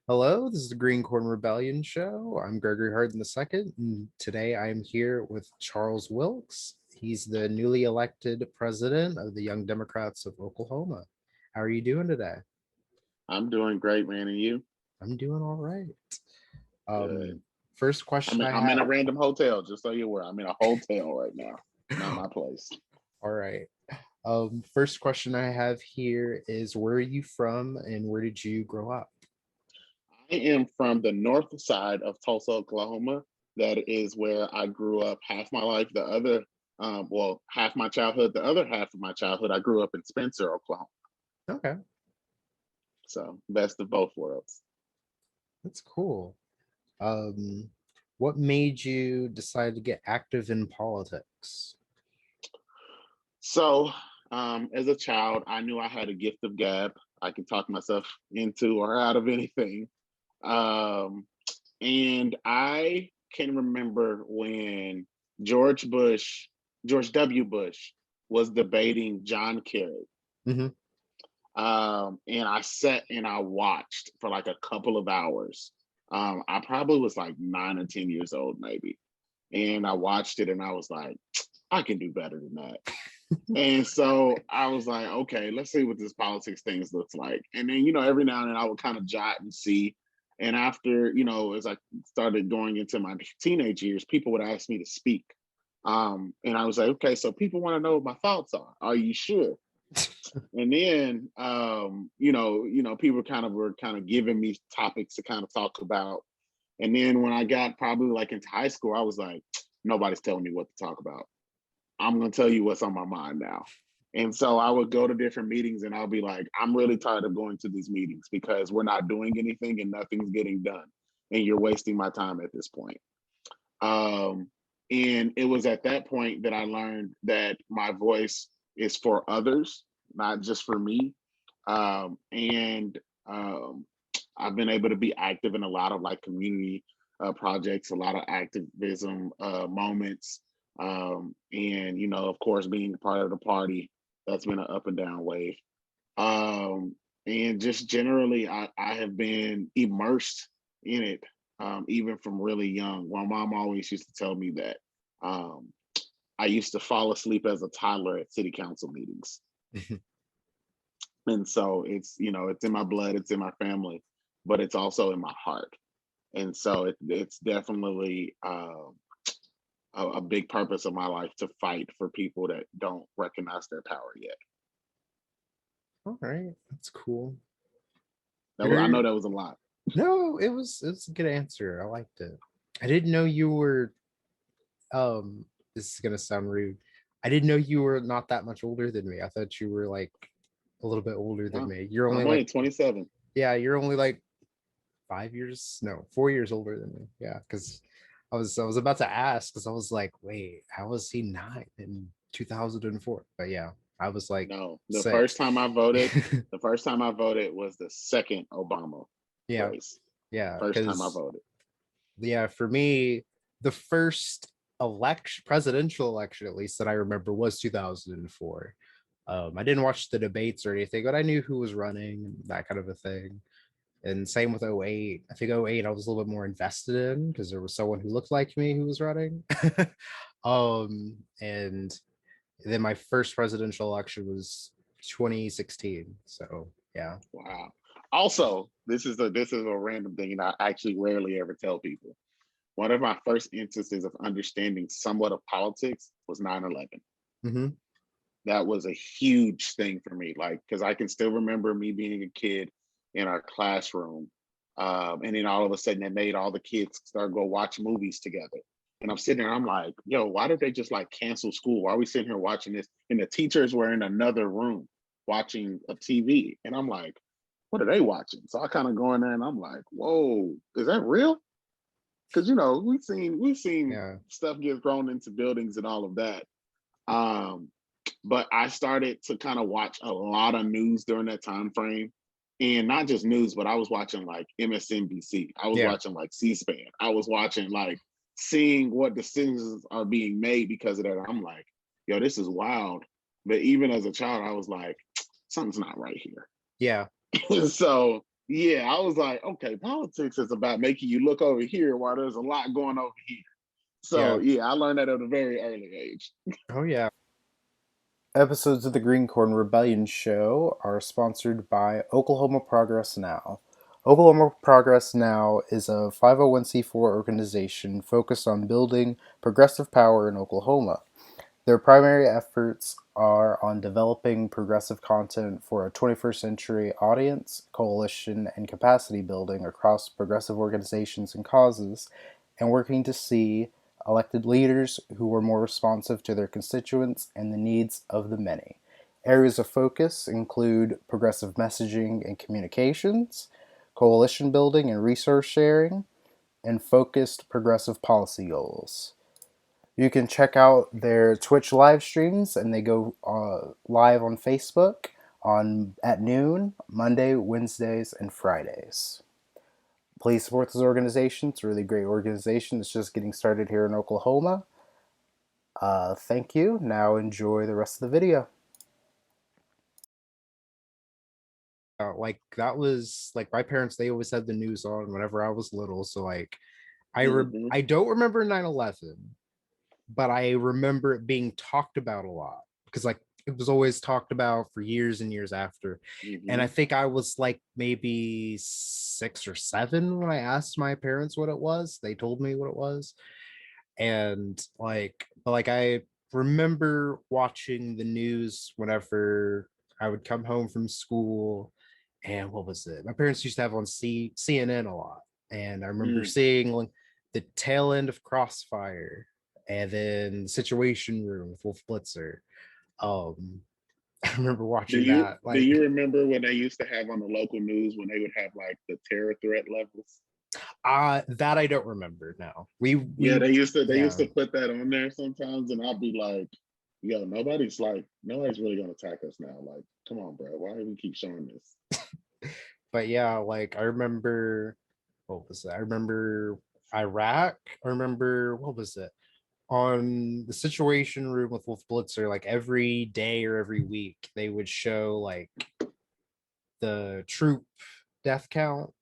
Hello, this is the Green Corn Rebellion Show. I'm Gregory Harden II, and today I'm here with Charles Wilkes. He's the newly elected president of the Young Democrats of Oklahoma. How are you doing today? I'm doing great, man. And you? I'm doing all right. Good. First question I I'm in a have. random hotel, just so you're aware. I'm in a hotel right now, not my place. All right. First question I have here is where are you from and where did you grow up? I am from the north side of Tulsa, Oklahoma. That is where I grew up half my life. Half my childhood. The other half of my childhood, I grew up in Spencer, Oklahoma. Okay, So best of both worlds. that's cool. Um, what made you decide to get active in politics? So, as a child, I knew I had a gift of gab. I could talk myself into or out of anything. Um, and I can remember when George W. Bush was debating John Kerry. Mhm. And I sat and I watched for like a couple of hours. I probably was like 9 or 10 years old, maybe. And I watched it and I was like, I can do better than that. And so I was like, okay, let's see what this politics thing looks like. And then, every now and then I would kind of jot and see. And after, as I started going into my teenage years, people would ask me to speak. And I was like, okay, so people want to know what my thoughts are. Are you sure? And then, people were kind of giving me topics to kind of talk about. And then when I got probably like into high school, I was like, nobody's telling me what to talk about. I'm going to tell you what's on my mind now. And so I would go to different meetings and I'll be like, I'm really tired of going to these meetings because we're not doing anything and nothing's getting done. And you're wasting my time at this point. And it was at that point that I learned that my voice is for others, not just for me. And I've been able to be active in a lot of like community projects, a lot of activism moments. And, of course, being part of the party, that's been an up and down wave. And just generally, I have been immersed in it, even from really young. My mom always used to tell me that I used to fall asleep as a toddler at city council meetings. And so it's in my blood, it's in my family, but it's also in my heart. And so it's definitely a big purpose of my life to fight for people that don't recognize their power yet. All right, that's cool. I know that was a lot. No, it was a good answer. I liked it. I didn't know you were this is gonna sound rude. I didn't know you were not that much older than me. I thought you were like a little bit older than No, me. You're only I'm only like 27. yeah, you're only like 5 years, no, 4 years older than me. Yeah, because I was about to ask because I was like, wait, how was he not in 2004? But yeah, I was like No, six. the first time I voted was the second Obama Yeah, race. yeah, First time I because voted. yeah, for me, the first election, presidential election, at least that I remember, was 2004. I didn't watch the debates or anything, but I knew who was running and that kind of a thing. And same with '08. I think '08 I was a little bit more invested in because there was someone who looked like me who was running. And then my first presidential election was 2016. So yeah. Wow. Also, this is a random thing, and I actually rarely ever tell people. One of my first instances of understanding somewhat of politics was 9/11. Mm-hmm. That was a huge thing for me, like, because I can still remember me being a kid in our classroom. And then all of a sudden they made all the kids start go watch movies together. And I'm sitting there, I'm like, yo, why did they just like cancel school? Why are we sitting here watching this? And the teachers were in another room watching a TV. And I'm like, what are they watching? So I kind of go in there and I'm like, whoa, is that real? Because we've seen Yeah. stuff get thrown into buildings and all of that. Um, but I started to kind of watch a lot of news during that time frame. And not just news, but I was watching like MSNBC. I was Yeah. watching like C-SPAN. I was watching like seeing what decisions are being made because of that. I'm like, yo, this is wild. But even as a child, I was like, something's not right here. Yeah. So yeah, I was like, okay, politics is about making you look over here while there's a lot going over here. So Yeah. yeah, I learned that at a very early age. Oh yeah. Episodes of the Green Corn Rebellion Show are sponsored by Oklahoma Progress Now. Oklahoma Progress Now is a 501c4 organization focused on building progressive power in Oklahoma. Their primary efforts are on developing progressive content for a 21st century audience, coalition, and capacity building across progressive organizations and causes, and working to see elected leaders who are more responsive to their constituents and the needs of the many. Areas of focus include progressive messaging and communications, coalition building and resource sharing, and focused progressive policy goals. You can check out their Twitch live streams, and they go live on Facebook on at noon, Monday, Wednesdays, and Fridays. Please support this organization. It's a really great organization. It's just getting started here in Oklahoma. Thank you. Now enjoy the rest of the video. Like that was like my parents, they always had the news on whenever I was little. So like Mm-hmm. I don't remember 9/11, but I remember it being talked about a lot because like it was always talked about for years and years after. And I Mm-hmm. think I was like maybe 6 or 7 when I asked my parents what it was. They told me what it was. And like, but like I remember watching the news whenever I would come home from school. And what was it? My parents used to have on CNN a lot. And I remember Mm. seeing like the tail end of Crossfire and then the Situation Room with Wolf Blitzer. Um, I remember Do watching you that. do Like, you remember when they used to have on the local news when they would have like the terror threat levels? that I don't remember now. Yeah, they used Yeah, to put that on there sometimes, and I'd be like, "Yo, nobody's really gonna attack us now. Like, come on, bro, why do we keep showing this?" but yeah, like I remember what was it? I remember Iraq. I remember what was it? On the Situation Room with Wolf Blitzer, like every day or every week, they would show like the troop death count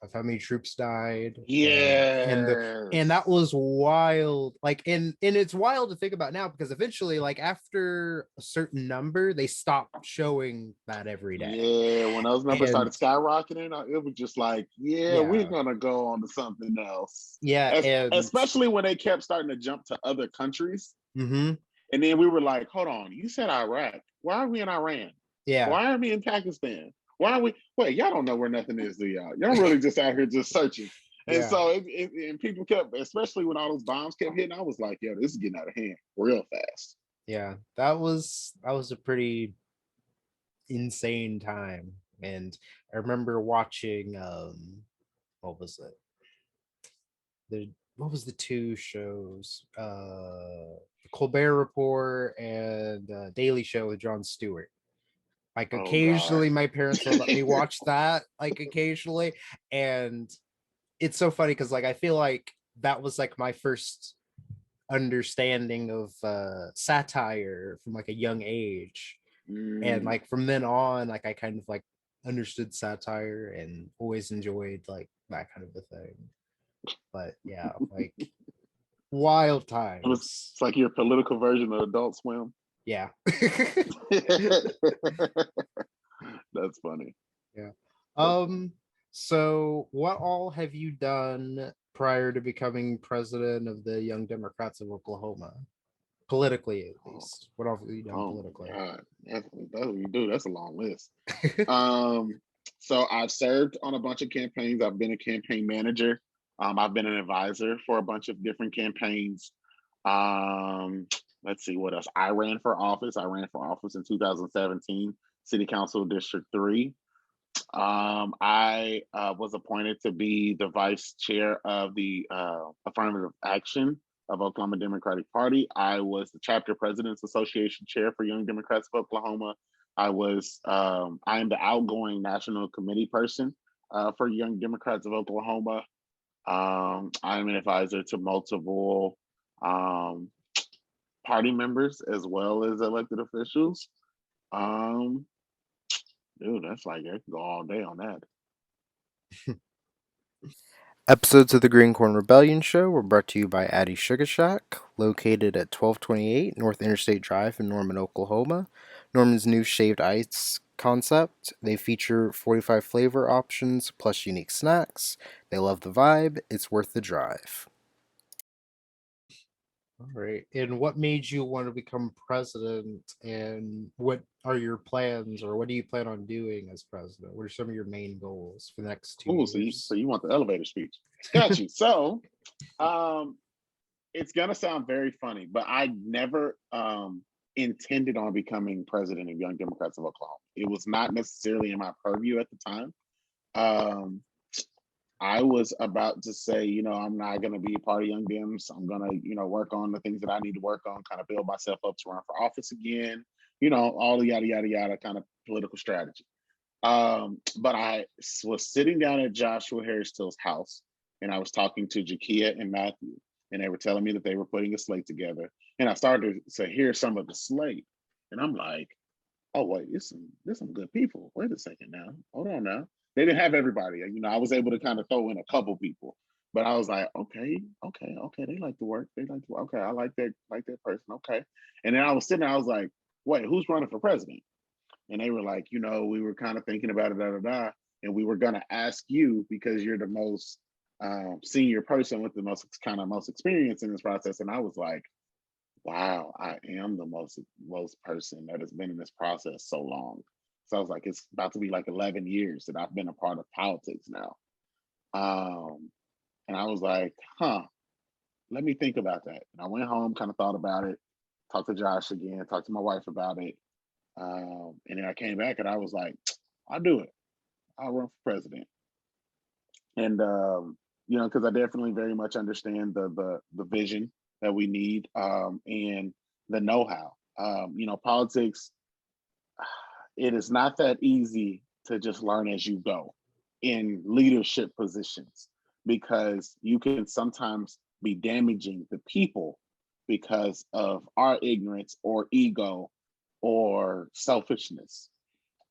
of how many troops died, and that Yes. was wild. Like, and it's wild to think about now because eventually, like after a certain number, they stopped showing that every day. Yeah, when those numbers started And skyrocketing, it was just like, yeah, we're yeah, gonna go on to something else. yeah, and Especially when they kept starting to jump to other countries. mm-hmm, And then we were like, hold on, you said Iraq. Why are we in Iran? yeah, Why are we in Pakistan? Why are we? Wait, y'all don't know where nothing is, do y'all? Y'all really just out here just searching. And yeah, so, and people kept, especially when all those bombs kept hitting, I was like, yo, this is getting out of hand real fast. yeah. That was a pretty insane time. And I remember watching what was it? The what was the two shows? The Colbert Report and Daily Show with Jon Stewart. Like Oh, God. occasionally my parents would let me watch that, like occasionally. And it's so funny because like I feel like that was like my first understanding of satire from like a young age. And Mm. like from then on, like I kind of like understood satire and always enjoyed like that kind of a thing. But yeah, like wild times. It's like your political version of Adult Swim. Yeah. That's funny. Yeah. That's funny. So what all have you done prior to becoming president of the Young Democrats of Oklahoma? Politically, at Oh, least. What all have you done oh politically? my God. That's what you do. That's a long list. Um, so I've served on a bunch of campaigns. I've been a campaign manager. I've been an advisor for a bunch of different campaigns. Um, let's see what else. I ran for office. I ran for office in 2017, City Council District 3. I was appointed to be the vice chair of the affirmative action of Oklahoma Democratic Party. I was the chapter president's association chair for Young Democrats of Oklahoma. I am the outgoing national committee person for Young Democrats of Oklahoma. I'm an advisor to multiple um, party members as well as elected officials. Um, Dude, that's like I could go all day on that. Episodes of the Green Corn Rebellion Show were brought to you by Addie Sugar Shack, located at 1228 North Interstate Drive in Norman, Oklahoma. Norman's new shaved ice concept. They feature 45 flavor options plus unique snacks. They love the vibe. It's worth the drive. All right. And what made you want to become president? And what are your plans, or what do you plan on doing as president? What are some of your main goals for the next two Oh, so you so years? you want the elevator speech? Got you. So, um, it's gonna sound very funny, but I never intended on becoming president of Young Democrats of Oklahoma. It was not necessarily in my purview at the time. Um, I was about to say, I'm not going to be a part of Young Dems. I'm going to, work on the things that I need to work on, kind of build myself up to run for office again, all the yada, yada, yada kind of political strategy. But I was sitting down at Joshua Harris Till's house, and I was talking to Jakia and Matthew, and they were telling me that they were putting a slate together. And I started to hear some of the slate, and I'm like, oh wait, there's some good people. Wait a second now. Hold on now. They didn't have everybody. I was able to kind of throw in a couple people, but I was like, okay, okay, okay. They like to work. They like to work. Okay, I like that person. Okay. And then I was sitting there, I was like, wait, who's running for president? And they were like, we were kind of thinking about it, da da da. And we were gonna ask you because you're the most senior person with the most experience in this process. And I was like, wow, I am the most person that has been in this process so long. So I was like, it's about to be like 11 years that I've been a part of politics now. Um, and I was like, huh, let me think about that. And I went home, kind of thought about it, talked to Josh again, talked to my wife about it. And then I came back and I was like, I'll do it. I'll run for president. And because I definitely very much understand the vision that we need, and the know-how. Politics, it is not that easy to just learn as you go in leadership positions, because you can sometimes be damaging the people because of our ignorance or ego or selfishness,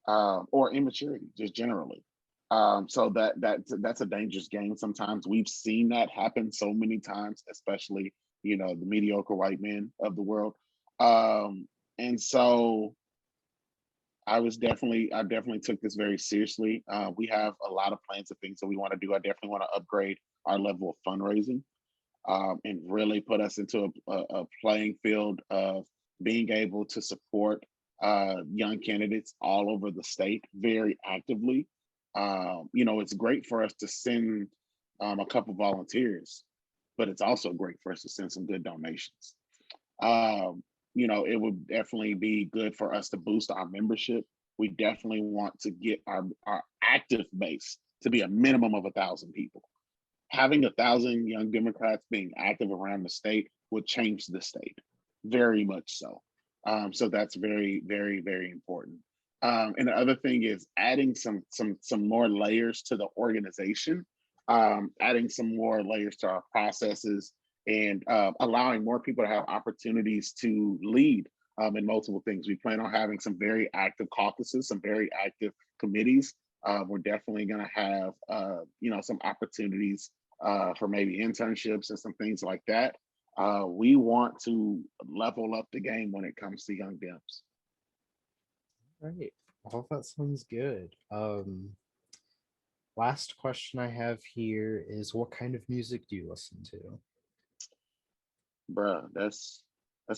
or immaturity, just generally. So that's a dangerous game. Sometimes we've seen that happen so many times, especially the mediocre white men of the world. And so I definitely took this very seriously. We have a lot of plans of things that we want to do. I definitely want to upgrade our level of fundraising, and really put us into a playing field of being able to support young candidates all over the state very actively. It's great for us to send a couple volunteers, but it's also great for us to send some good donations. Um, it would definitely be good for us to boost our membership. We definitely want to get our active base to be a minimum of 1,000 people. Having 1,000 young Democrats being active around the state would change the state very much so. So that's very, very, very important. And the other thing is adding some more layers to the organization, adding some more layers to our processes, and allowing more people to have opportunities to lead in multiple things. We plan on having some very active caucuses, some very active committees. We're definitely going to have, some opportunities for maybe internships and some things like that. We want to level up the game when it comes to young Dems. Right. All that sounds good. Last question I have here is, what kind of music do you listen Bruh, that's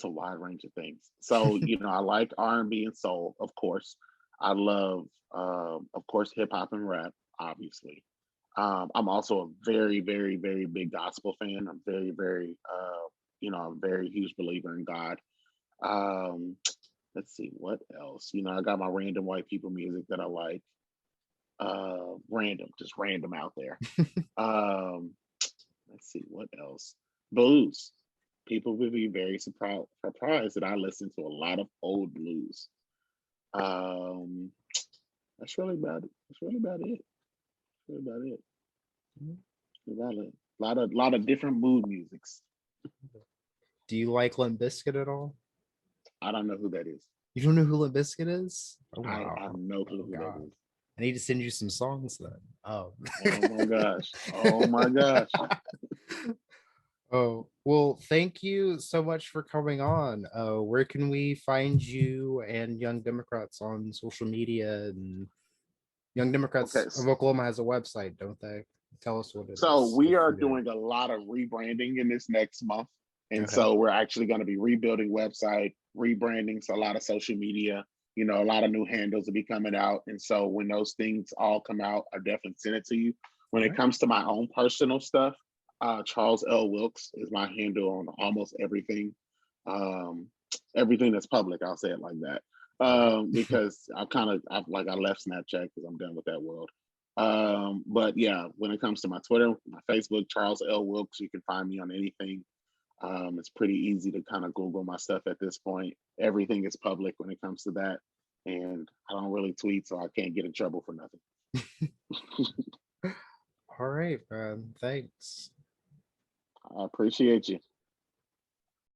a wide range of things. So, I like R&B and soul, of course. I love, of course, hip hop and rap, obviously. I'm also a very, very, very big gospel fan. I'm very, very, I'm a very huge believer in God. Um, let's see what else. I got my random white people music that I like. Random, just random out there. to? Um, let's see what else. Blues. People will be very surprised that I listen to a lot of old blues. Um, that's really about it. That's really about it. That's really about it. About it. A lot of different mood musics. Do you like Limp Bizkit at all? I don't know who that is. You don't know who Limp Bizkit is? Oh I have wow. no clue Oh who that god. is. I need to send you some songs then. Oh my gosh. Oh my gosh. Oh, well, thank you so much for coming on. Where can we find you and Young Democrats on social media? And Young Okay. Democrats of Oklahoma has a website, don't they? Tell us what it So is we if are we do. doing a lot of rebranding in this next month. And Okay. so we're actually going to be rebuilding website, rebranding, so a lot of social media, a lot of new handles will be coming out. And so when those things all come out, I definitely send it to you. When All it right. comes to my own personal stuff, Charles L. Wilkes is my handle on almost everything. Um, Everything that's public, I'll say it like that. All right. Because I left Snapchat because I'm done with that world. But yeah, when it comes to my Twitter, my Facebook, Charles L. Wilkes, you can find me on anything. It's pretty easy to kind of Google my stuff at this point. Everything is public when it comes to that. And I don't really tweet, so I can't get in trouble for nothing. All right, man. Thanks. I appreciate you.